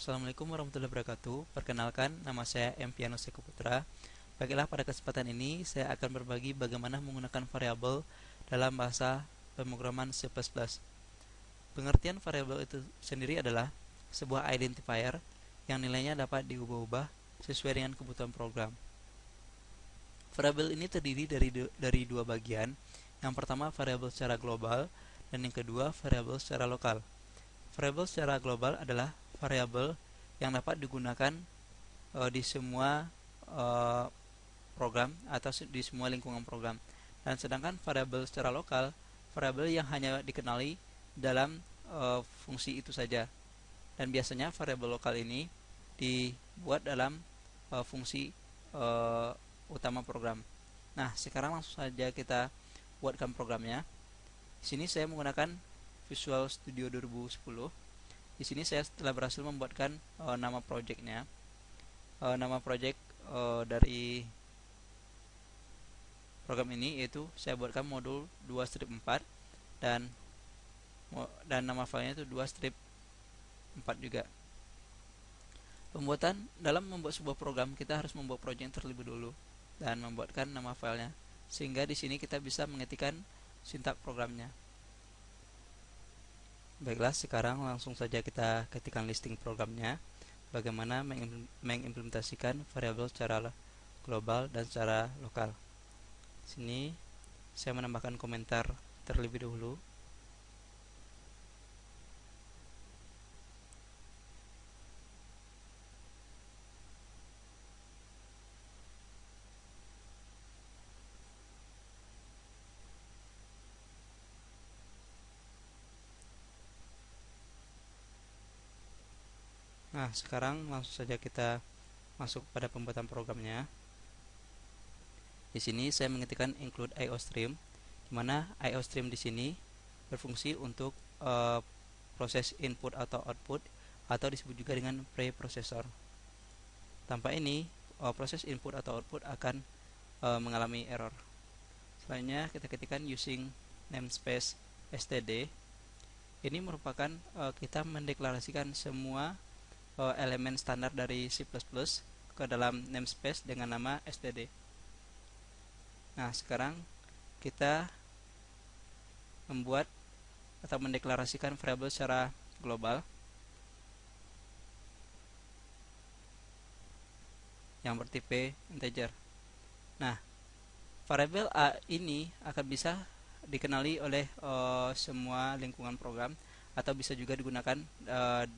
Assalamualaikum warahmatullahi wabarakatuh. Perkenalkan, nama saya M. Piano Seku Putra. Baiklah, pada kesempatan ini saya akan berbagi bagaimana menggunakan variabel dalam bahasa pemrograman C++. Pengertian variabel itu sendiri adalah sebuah identifier yang nilainya dapat diubah-ubah sesuai dengan kebutuhan program. Variabel ini terdiri dari dua bagian. Yang pertama, variabel secara global, dan yang kedua, variabel secara lokal. Variabel secara global adalah variabel yang dapat digunakan di semua program atau di semua lingkungan program. Dan sedangkan variabel secara lokal, variabel yang hanya dikenali dalam fungsi itu saja. Dan biasanya variabel lokal ini dibuat dalam fungsi utama program. Nah, sekarang langsung saja kita buatkan programnya. Di sini saya menggunakan Visual Studio 2010. Di sini saya telah berhasil membuatkan nama projectnya. Nama project dari program ini yaitu saya buatkan modul 2-4 dan nama filenya itu 2-4 juga. Dalam membuat sebuah program, kita harus membuat project terlebih dulu dan membuatkan nama filenya, sehingga di sini kita bisa mengetikkan sintak programnya. Baiklah, sekarang langsung saja kita ketikkan listing programnya, bagaimana mengimplementasikan variabel secara global dan secara lokal. Sini saya menambahkan komentar terlebih dahulu. Nah, sekarang langsung saja kita masuk pada pembuatan programnya. Di sini saya mengetikkan include IOStream, di mana IOStream di sini berfungsi untuk proses input atau output, atau disebut juga dengan preprocessor. Tanpa ini, proses input atau output akan mengalami error. Selanjutnya kita ketikkan using namespace std. Ini merupakan kita mendeklarasikan semua elemen standar dari C++ ke dalam namespace dengan nama std. Nah, sekarang kita membuat atau mendeklarasikan variabel secara global yang bertipe integer. Nah, variabel A ini akan bisa dikenali oleh semua lingkungan program, atau bisa juga digunakan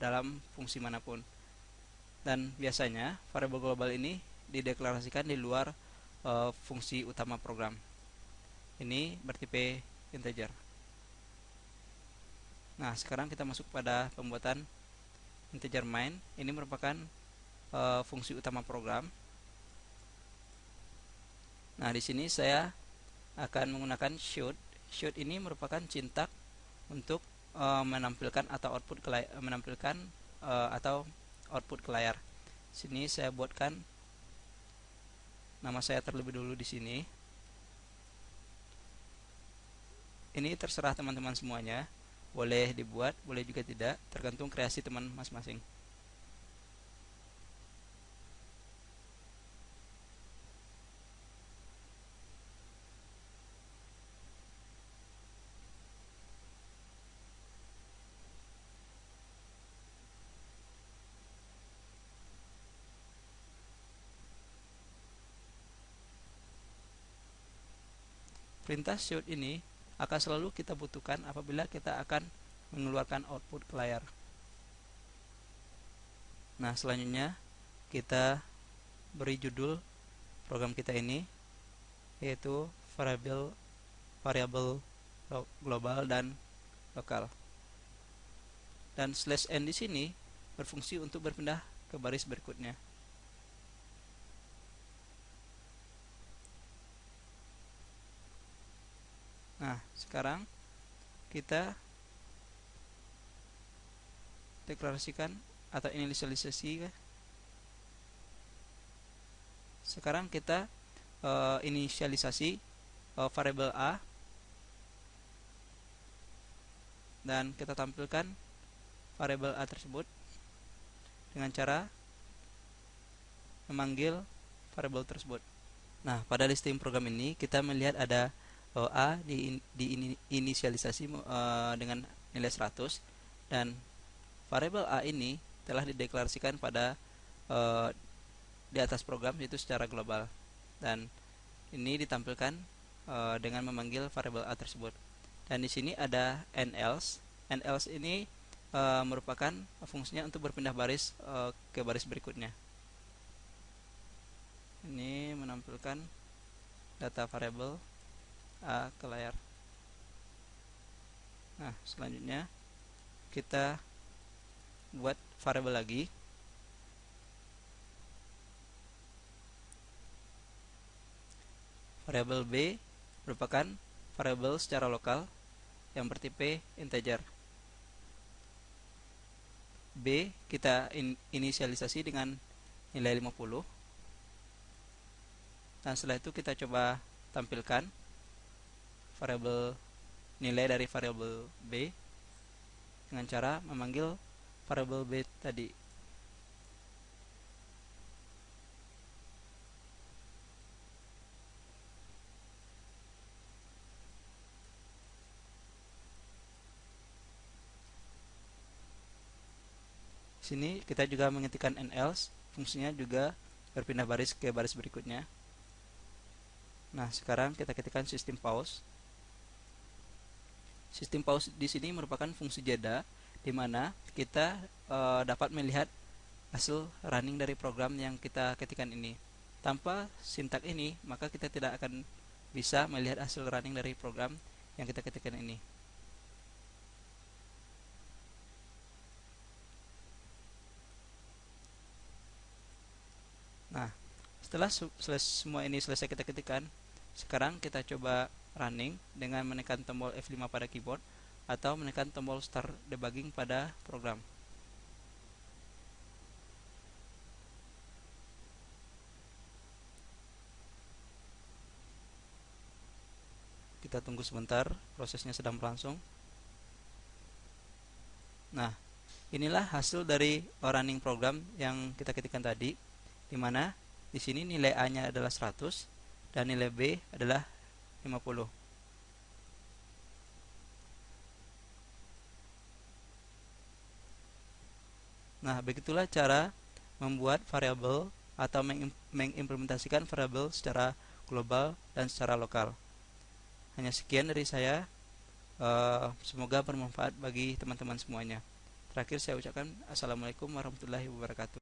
dalam fungsi manapun. Dan biasanya variabel global ini dideklarasikan di luar fungsi utama program. Ini bertipe integer. Nah, sekarang kita masuk pada pembuatan integer main. Ini merupakan fungsi utama program. Nah, di sini saya akan menggunakan should. Should ini merupakan sintak untuk menampilkan atau output ke layar. Sini saya buatkan nama saya terlebih dulu di sini. Ini terserah teman-teman semuanya, boleh dibuat, boleh juga tidak, tergantung kreasi teman masing-masing. Perintah should ini akan selalu kita butuhkan apabila kita akan mengeluarkan output ke layar. Nah, selanjutnya kita beri judul program kita ini, yaitu variabel global dan lokal. Dan /n di sini berfungsi untuk berpindah ke baris berikutnya. Nah, sekarang kita deklarasikan atau inisialisasi. Sekarang kita inisialisasi variabel A, dan kita tampilkan variabel A tersebut. dengan cara memanggil variabel tersebut. Nah, pada listing program ini kita melihat ada A diinisialisasi dengan nilai 100, dan variabel A ini telah dideklarasikan pada di atas program, yaitu secara global, dan ini ditampilkan dengan memanggil variabel A tersebut. Dan di sini ada nelse. Nelse ini merupakan fungsinya untuk berpindah baris ke baris berikutnya. Ini menampilkan data variabel A ke layar. Nah, selanjutnya kita buat variabel lagi. Variabel B merupakan variabel secara lokal yang bertipe integer. B kita inisialisasi dengan nilai 50. Dan setelah itu kita coba tampilkan variabel nilai dari variabel B dengan cara memanggil variabel B tadi. Sini kita juga mengetikkan nelse, fungsinya juga berpindah baris ke baris berikutnya. Nah, sekarang kita ketikkan sistem pause. Sistem pause di sini merupakan fungsi jeda di mana kita dapat melihat hasil running dari program yang kita ketikkan ini. Tanpa sintak ini, maka kita tidak akan bisa melihat hasil running dari program yang kita ketikkan ini. Nah, setelah semua ini selesai kita ketikkan, sekarang kita coba running dengan menekan tombol F5 pada keyboard atau menekan tombol start debugging pada program. Kita tunggu sebentar, prosesnya sedang berlangsung. Nah, inilah hasil dari running program yang kita ketikkan tadi, di mana di sini nilai A-nya adalah 100 dan nilai B adalah 50. Nah, begitulah cara membuat variabel atau mengimplementasikan variabel secara global dan secara lokal. Hanya sekian dari saya. Semoga bermanfaat bagi teman-teman semuanya. Terakhir saya ucapkan Assalamualaikum warahmatullahi wabarakatuh.